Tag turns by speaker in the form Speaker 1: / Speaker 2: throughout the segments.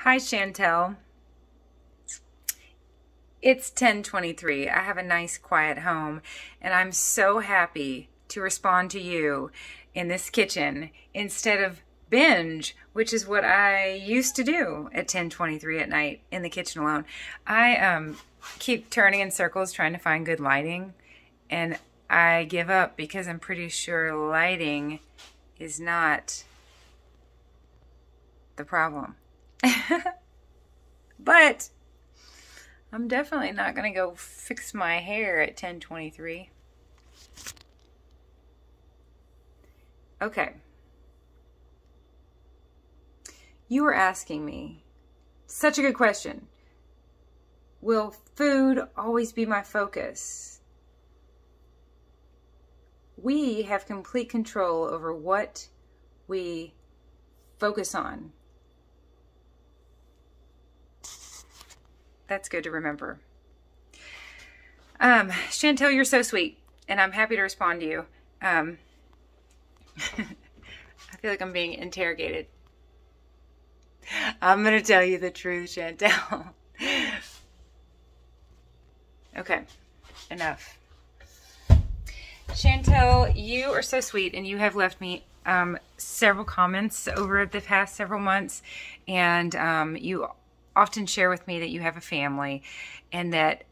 Speaker 1: Hi, Chantelle. It's 10:23. I have a nice quiet home, and I'm so happy to respond to you in this kitchen instead of binge, which is what I used to do at 10:23 at night in the kitchen alone. I keep turning in circles trying to find good lighting, and I give up because I'm pretty sure lighting is not the problem. But I'm definitely not going to go fix my hair at 10:23. Okay. You were asking me, such a good question. Will food always be my focus? We have complete control over what we focus on. That's good to remember. Chantelle, you're so sweet, and I'm happy to respond to you. I feel like I'm being interrogated. I'm going to tell you the truth, Chantelle. Okay, enough. Chantelle, you are so sweet, and you have left me several comments over the past several months, and you often share with me that you have a family, and that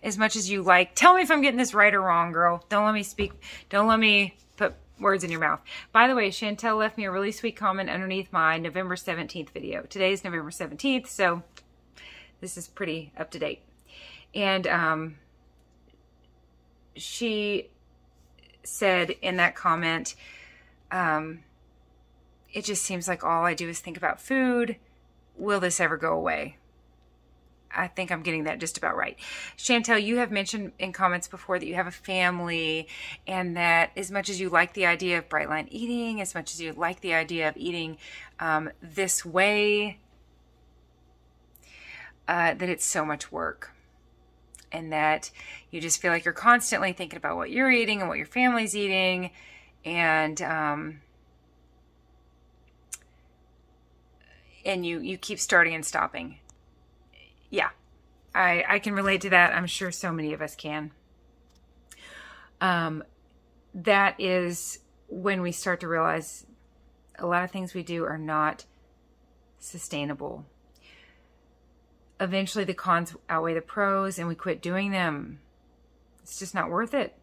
Speaker 1: as much as you like, tell me if I'm getting this right or wrong, girl. Don't let me speak. Don't let me put words in your mouth. By the way, Chantelle left me a really sweet comment underneath my November 17th video. Today is November 17th, so this is pretty up to date. And she said in that comment, it just seems like all I do is think about food. Will this ever go away? I think I'm getting that just about right. Chantelle, you have mentioned in comments before that you have a family, and that as much as you like the idea of bright line eating, as much as you like the idea of eating this way, that it's so much work, and that you just feel like you're constantly thinking about what you're eating and what your family's eating, and you keep starting and stopping. Yeah, I can relate to that. I'm sure so many of us can. That is when we start to realize a lot of things we do are not sustainable. Eventually the cons outweigh the pros, and we quit doing them. It's just not worth it.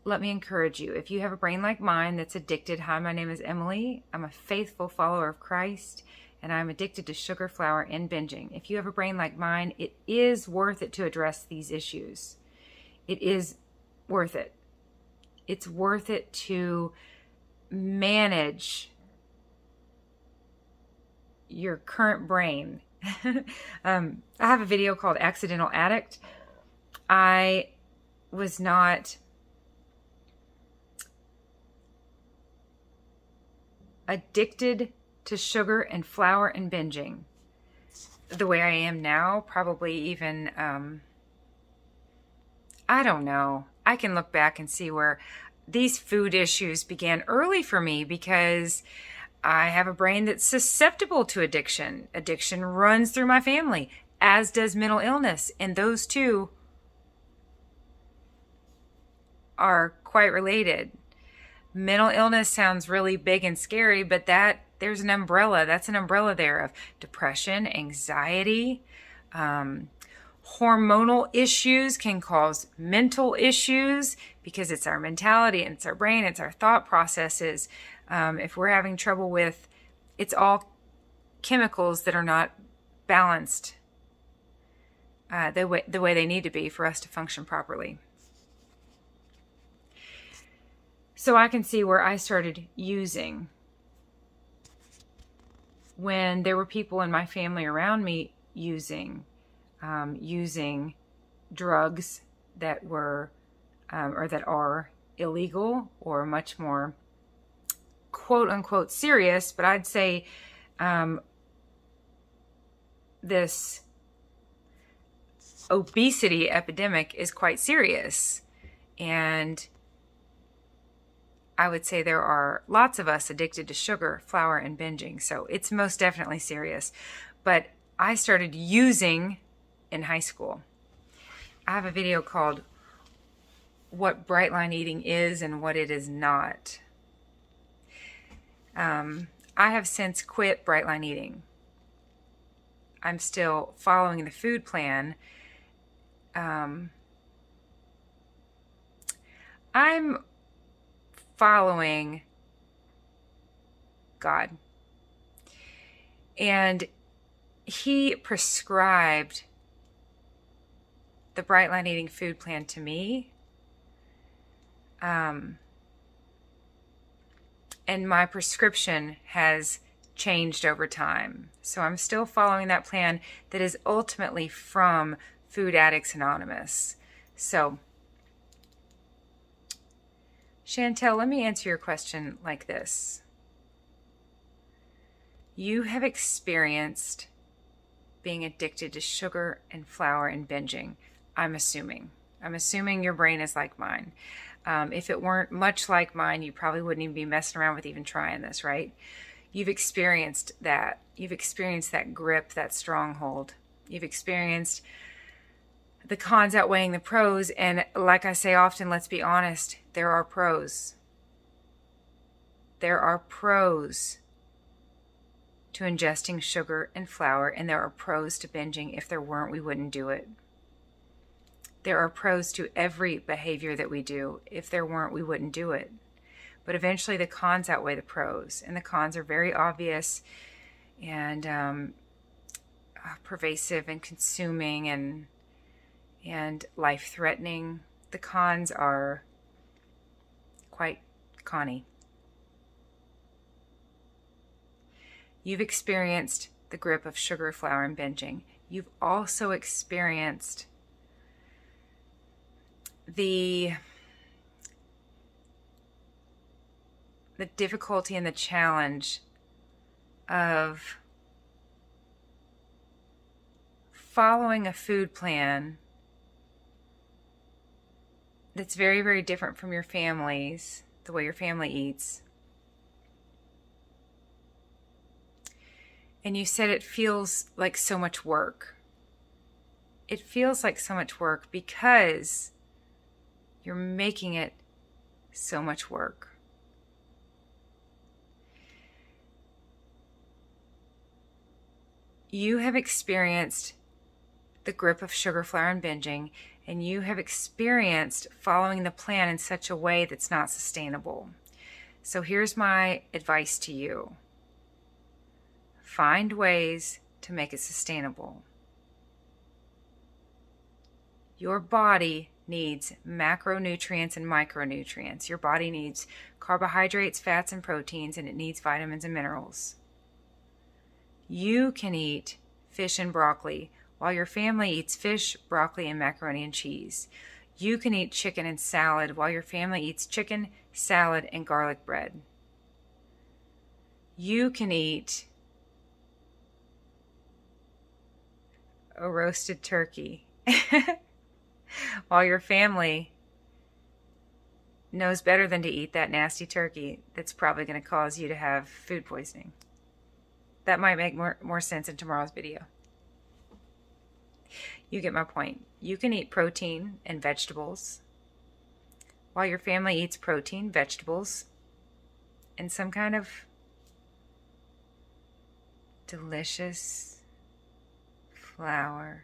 Speaker 1: Let me encourage you. If you have a brain like mine that's addicted, hi, my name is Emily. I'm a faithful follower of Christ, and I'm addicted to sugar, flour, and binging. If you have a brain like mine, it is worth it to address these issues. It is worth it. It's worth it to manage your current brain. I have a video called Accidental Addict. I was not addicted to sugar and flour and binging the way I am now. Probably even, I don't know. I can look back and see where these food issues began early for me, because I have a brain that's susceptible to addiction. Addiction runs through my family, as does mental illness. And those two are quite related. Mental illness sounds really big and scary, but there's an umbrella. That's an umbrella there of depression, anxiety, hormonal issues can cause mental issues, because it's our mentality, and it's our brain, it's our thought processes. If we're having trouble with, it's all chemicals that are not balanced the way they need to be for us to function properly. So I can see where I started using when there were people in my family around me using drugs that were or that are illegal, or much more quote unquote serious. But I'd say this obesity epidemic is quite serious, and I would say there are lots of us addicted to sugar, flour, and binging. So it's most definitely serious. But I started using in high school. I have a video called What Bright Line Eating Is and What It Is Not. I have since quit Bright Line Eating. I'm still following the food plan. I'm following God. And He prescribed the Bright Line Eating food plan to me. And my prescription has changed over time. So I'm still following that plan that is ultimately from Food Addicts Anonymous. So, Chantelle, let me answer your question like this. You have experienced being addicted to sugar and flour and binging, I'm assuming. I'm assuming your brain is like mine. If it weren't much like mine, you probably wouldn't even be messing around with even trying this, right? You've experienced that. You've experienced that grip, that stronghold. You've experienced the cons outweighing the pros. And like I say often, let's be honest, there are pros. There are pros to ingesting sugar and flour, and there are pros to binging. If there weren't, we wouldn't do it. There are pros to every behavior that we do. If there weren't, we wouldn't do it. But eventually the cons outweigh the pros, and the cons are very obvious and pervasive and consuming and life-threatening. The cons are quite conny. You've experienced the grip of sugar, flour, and binging. You've also experienced the difficulty and the challenge of following a food plan that's very, very different from your family's, the way your family eats. And you said it feels like so much work. It feels like so much work because you're making it so much work. You have experienced the grip of sugar, flour, and binging, and you have experienced following the plan in such a way that's not sustainable. So here's my advice to you. Find ways to make it sustainable. Your body needs macronutrients and micronutrients. Your body needs carbohydrates, fats, and proteins, and it needs vitamins and minerals. You can eat fish and broccoli while your family eats fish, broccoli, and macaroni and cheese. You can eat chicken and salad while your family eats chicken, salad, and garlic bread. You can eat a roasted turkey while your family knows better than to eat that nasty turkey that's probably going to cause you to have food poisoning. That might make more sense in tomorrow's video. You get my point. You can eat protein and vegetables while your family eats protein, vegetables, and some kind of delicious flour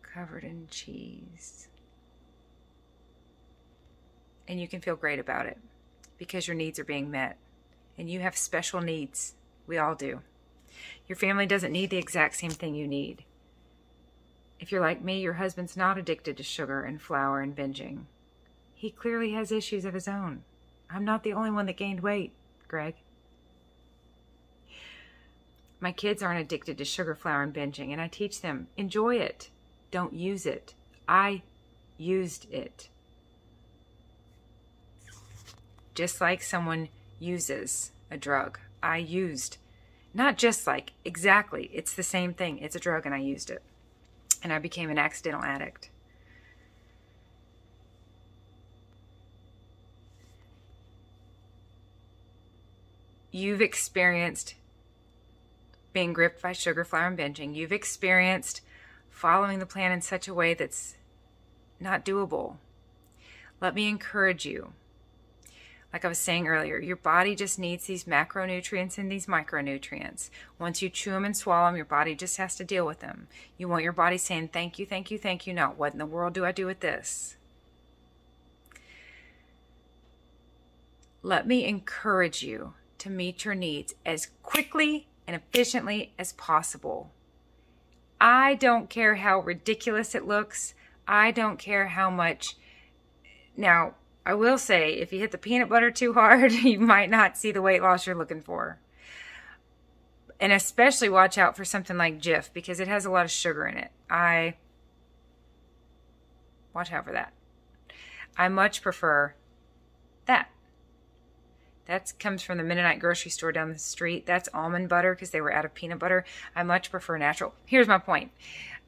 Speaker 1: covered in cheese. And you can feel great about it because your needs are being met. And you have special needs. We all do. Your family doesn't need the exact same thing you need. If you're like me, your husband's not addicted to sugar and flour and binging. He clearly has issues of his own. I'm not the only one that gained weight, Greg. My kids aren't addicted to sugar, flour, and binging, and I teach them, enjoy it. Don't use it. I used it. Just like someone uses a drug. I used, not just like, exactly, it's the same thing. It's a drug and I used it. And I became an accidental addict. you've experienced being gripped by sugar, flour, and binging. You've experienced following the plan in such a way that's not doable. Let me encourage you. Like I was saying earlier, your body just needs these macronutrients and these micronutrients. Once you chew them and swallow them, your body just has to deal with them. You want your body saying, thank you, thank you, thank you. Not what in the world do I do with this? Let me encourage you to meet your needs as quickly and efficiently as possible. I don't care how ridiculous it looks. I don't care how much. Now, I will say, if you hit the peanut butter too hard, you might not see the weight loss you're looking for. And especially watch out for something like Jif, because it has a lot of sugar in it. Watch out for that. I much prefer that. That comes from the Mennonite grocery store down the street. That's almond butter because they were out of peanut butter. I much prefer natural. Here's my point.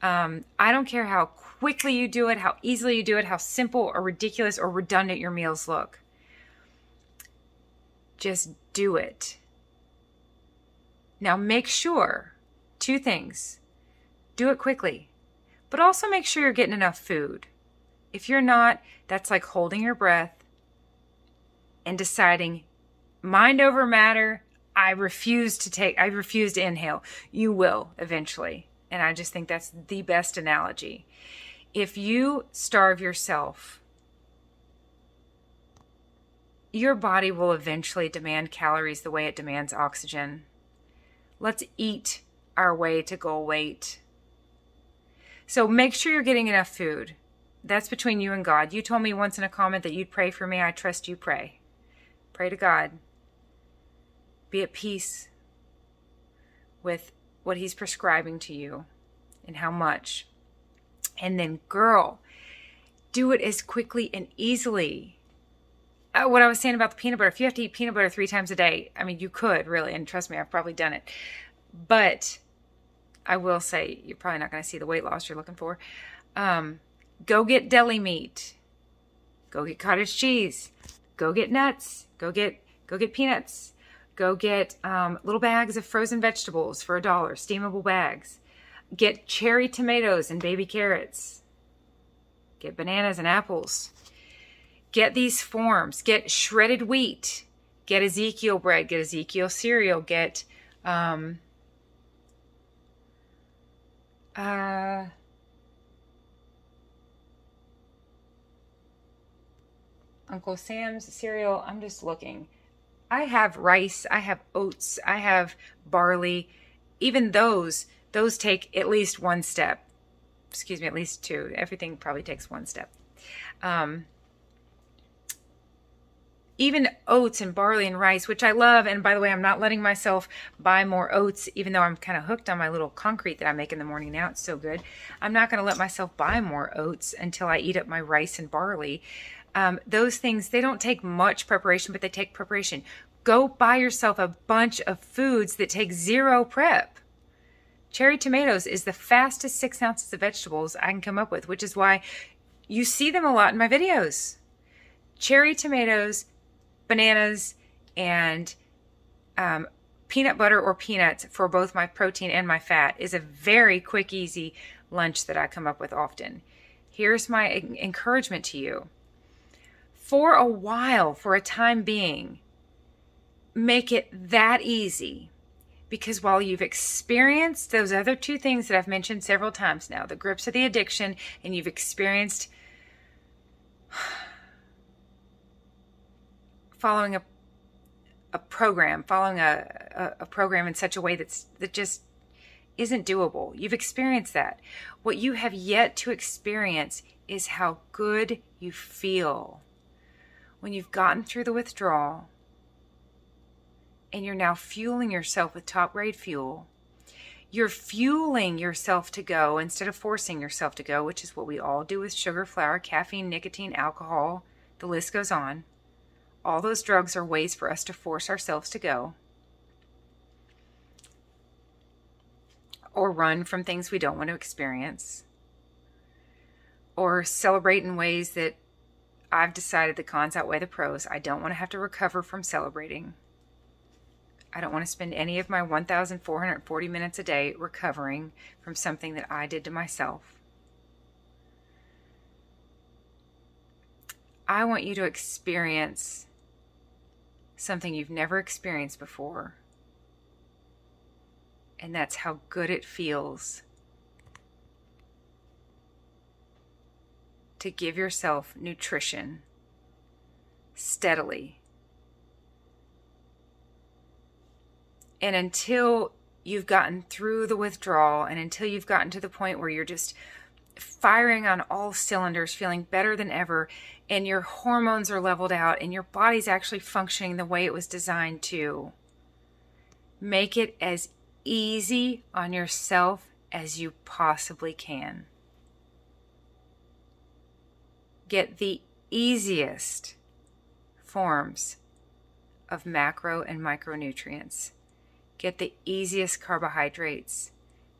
Speaker 1: I don't care how quickly you do it, how easily you do it, how simple or ridiculous or redundant your meals look. Just do it. Now make sure, 2 things. Do it quickly, but also make sure you're getting enough food. If you're not, that's like holding your breath and deciding, mind over matter, I refuse to inhale. You will eventually. And I just think that's the best analogy. If you starve yourself, your body will eventually demand calories the way it demands oxygen. Let's eat our way to goal weight. So make sure you're getting enough food. That's between you and God. You told me once in a comment that you'd pray for me. I trust you. Pray. Pray to God. Be at peace with what He's prescribing to you and how much. And then, girl, do it as quickly and easily. What I was saying about the peanut butter, if you have to eat peanut butter 3 times a day, I mean, you could really, and trust me, I've probably done it. But I will say, you're probably not going to see the weight loss you're looking for. Go get deli meat. Go get cottage cheese. Go get nuts. Go get peanuts. Go get little bags of frozen vegetables for $1, steamable bags. Get cherry tomatoes and baby carrots. Get bananas and apples. Get these forms. Get shredded wheat. Get Ezekiel bread. Get Ezekiel cereal. Get Uncle Sam's cereal. I'm just looking. I have rice, I have oats, I have barley. Even those take at least 1 step. Excuse me, at least 2. Everything probably takes 1 step. Even oats and barley and rice, which I love. And by the way, I'm not letting myself buy more oats, even though I'm kind of hooked on my little concrete that I make in the morning now. It's so good. I'm not going to let myself buy more oats until I eat up my rice and barley. Those things, they don't take much preparation, but they take preparation. Go buy yourself a bunch of foods that take 0 prep. Cherry tomatoes is the fastest 6 ounces of vegetables I can come up with, which is why you see them a lot in my videos. Cherry tomatoes, bananas, and peanut butter or peanuts for both my protein and my fat is a very quick, easy lunch that I come up with often. Here's my encouragement to you. For a while, for a time being, make it that easy. Because while you've experienced those other 2 things that I've mentioned several times now, the grips of the addiction, and you've experienced following a program in such a way that just isn't doable. You've experienced that. What you have yet to experience is how good you feel when you've gotten through the withdrawal and you're now fueling yourself with top-grade fuel. You're fueling yourself to go instead of forcing yourself to go, which is what we all do with sugar, flour, caffeine, nicotine, alcohol. The list goes on. All those drugs are ways for us to force ourselves to go or run from things we don't want to experience or celebrate in ways that I've decided the cons outweigh the pros. I don't want to have to recover from celebrating. I don't want to spend any of my 1,440 minutes a day recovering from something that I did to myself. I want you to experience something you've never experienced before. And that's how good it feels to give yourself nutrition steadily. And until you've gotten through the withdrawal, and until you've gotten to the point where you're just firing on all cylinders, feeling better than ever, and your hormones are leveled out, and your body's actually functioning the way it was designed to, make it as easy on yourself as you possibly can. Get the easiest forms of macro and micronutrients. Get the easiest carbohydrates.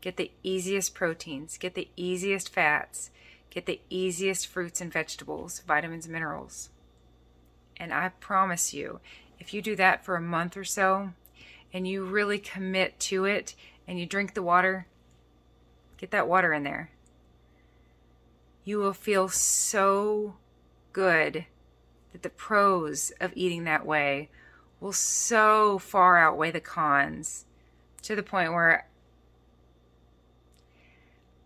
Speaker 1: Get the easiest proteins. Get the easiest fats. Get the easiest fruits and vegetables, vitamins, minerals. And I promise you, if you do that for a month or so, and you really commit to it, and you drink the water, get that water in there, you will feel so good that the pros of eating that way will so far outweigh the cons, to the point where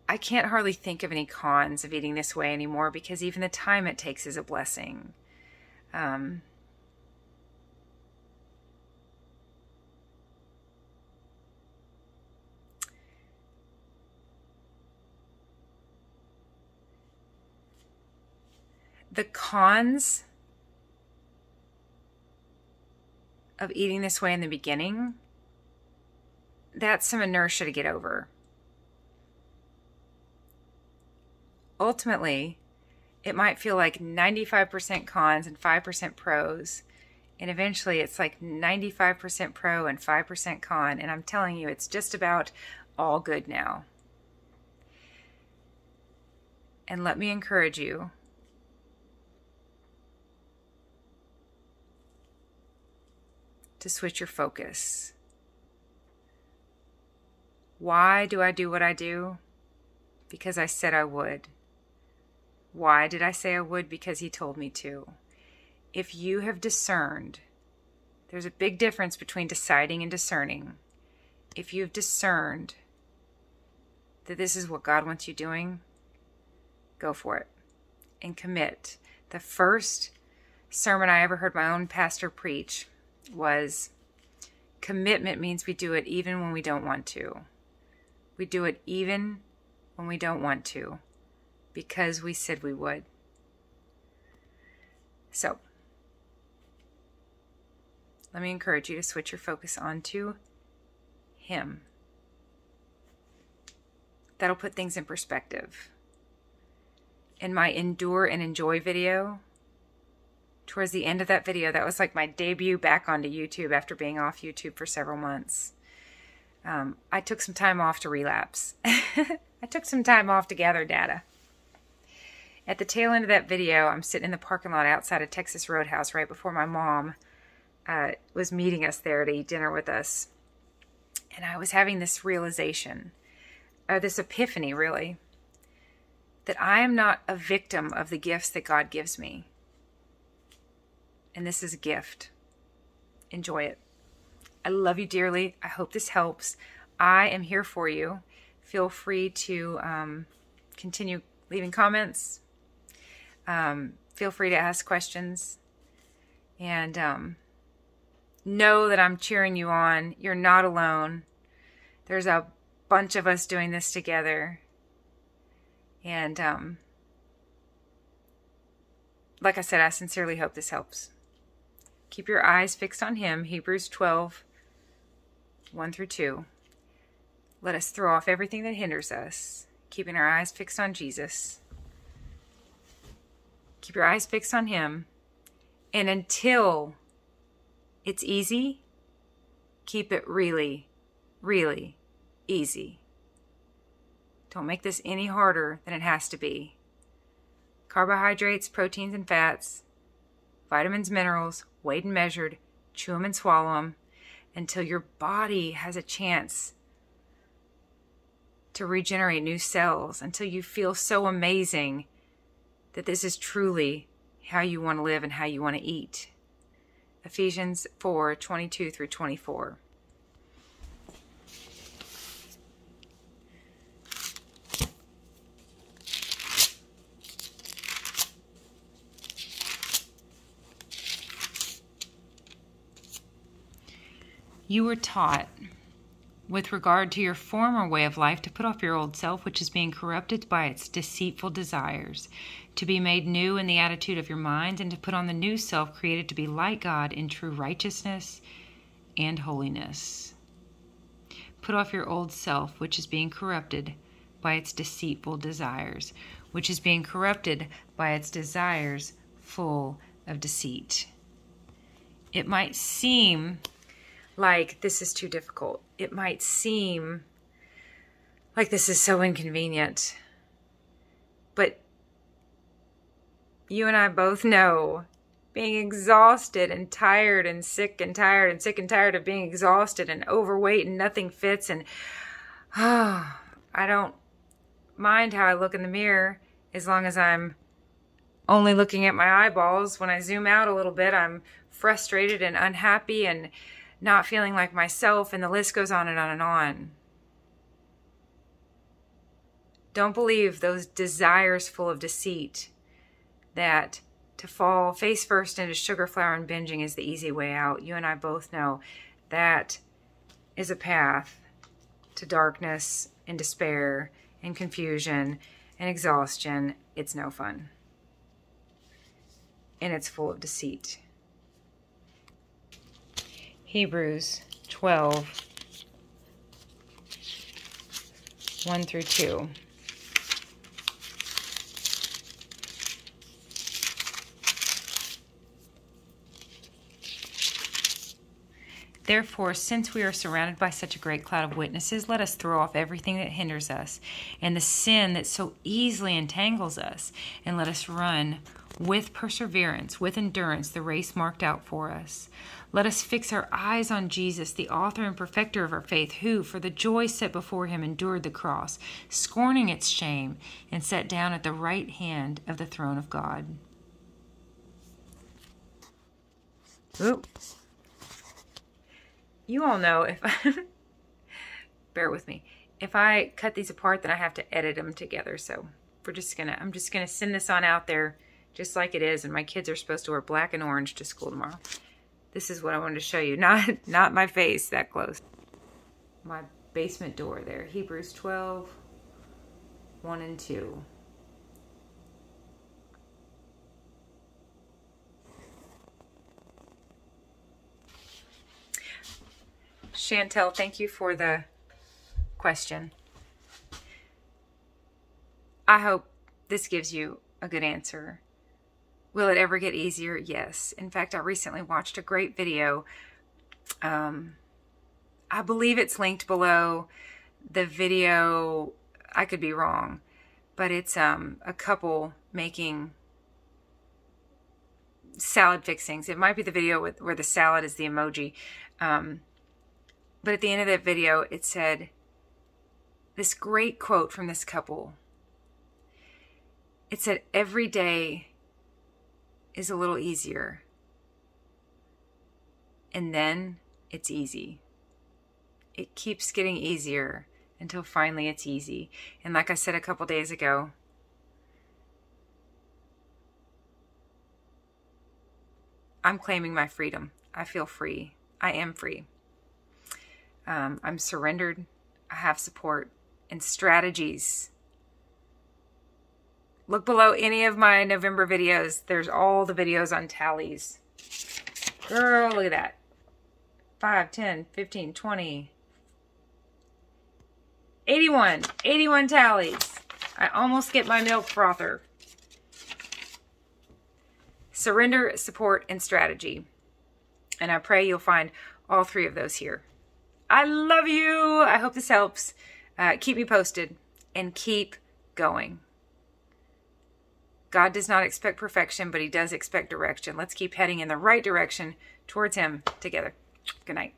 Speaker 1: I can't hardly think of any cons of eating this way anymore, because even the time it takes is a blessing. The cons of eating this way in the beginning, that's some inertia to get over. Ultimately, it might feel like 95% cons and 5% pros, and eventually it's like 95% pro and 5% con, and I'm telling you, it's just about all good now. And let me encourage you, to switch your focus. Why do I do what I do? Because I said I would. Why did I say I would? Because He told me to. If you have discerned, there's a big difference between deciding and discerning. If you've discerned that this is what God wants you doing, go for it and commit. The first sermon I ever heard my own pastor preach was, commitment means we do it even when we don't want to. We do it even when we don't want to, because we said we would. So, let me encourage you to switch your focus onto Him. That'll put things in perspective. In my Endure and Enjoy video, towards the end of that video, that was like my debut back onto YouTube after being off YouTube for several months. I took some time off to relapse. I took some time off to gather data. At the tail end of that video, I'm sitting in the parking lot outside of Texas Roadhouse right before my mom was meeting us there to eat dinner with us. And I was having this realization, this epiphany really, that I am not a victim of the gifts that God gives me. And this is a gift. Enjoy it. I love you dearly. I hope this helps. I am here for you. Feel free to continue leaving comments. Feel free to ask questions. And know that I'm cheering you on. You're not alone. There's a bunch of us doing this together. And like I said, I sincerely hope this helps. Keep your eyes fixed on Him. Hebrews 12, 1-2. Let us throw off everything that hinders us, keeping our eyes fixed on Jesus. Keep your eyes fixed on Him. And until it's easy, keep it really, really easy. Don't make this any harder than it has to be. Carbohydrates, proteins, and fats, vitamins, minerals, weighed and measured, chew them and swallow them. until your body has a chance to regenerate new cells, until you feel so amazing that this is truly how you want to live and how you want to eat. Ephesians 4:22 through 24. You were taught, with regard to your former way of life, to put off your old self, which is being corrupted by its deceitful desires, to be made new in the attitude of your mind, and to put on the new self, created to be like God in true righteousness and holiness. Put off your old self, which is being corrupted by its deceitful desires, which is being corrupted by its desires full of deceit. It might seem like this is too difficult. It might seem like this is so inconvenient. But you and I both know being exhausted and tired and sick and tired and sick and tired of being exhausted and overweight and nothing fits, and I don't mind how I look in the mirror as long as I'm only looking at my eyeballs. When I zoom out a little bit, I'm frustrated and unhappy and not feeling like myself, and the list goes on and on and on. Don't believe those desires full of deceit that to fall face first into sugar, flour, and binging is the easy way out. You and I both know that is a path to darkness and despair and confusion and exhaustion. It's no fun. And it's full of deceit. Hebrews 12, 1 through 2. Therefore, since we are surrounded by such a great cloud of witnesses, let us throw off everything that hinders us and the sin that so easily entangles us, and let us run with perseverance, with endurance, the race marked out for us. Let us fix our eyes on Jesus, the author and perfecter of our faith, who, for the joy set before him, endured the cross, scorning its shame, and sat down at the right hand of the throne of God. Ooh. You all know if bear with me. If I cut these apart, then I have to edit them together. So I'm just gonna send this on out there just like it is, and my kids are supposed to wear black and orange to school tomorrow. This is what I wanted to show you. Not my face that close. My basement door there. Hebrews 12, 1 and 2. Chantelle, thank you for the question. I hope this gives you a good answer. Will it ever get easier? Yes. In fact, I recently watched a great video. I believe it's linked below the video. I could be wrong, but it's a couple making salad fixings. It might be the video where the salad is the emoji. But at the end of that video, it said this great quote from this couple. It said, every day is a little easier, and then it's easy. It keeps getting easier until finally it's easy. And like I said a couple days ago, I'm claiming my freedom. I feel free. I am free. I'm surrendered. I have support and strategies. Look below any of my November videos. There's all the videos on tallies. Girl, look at that. 5, 10, 15, 20. 81 tallies. I almost get my milk frother. Surrender, support, and strategy. And I pray you'll find all three of those here. I love you. I hope this helps. Keep me posted and keep going. God does not expect perfection, but he does expect direction. Let's keep heading in the right direction towards him together. Good night.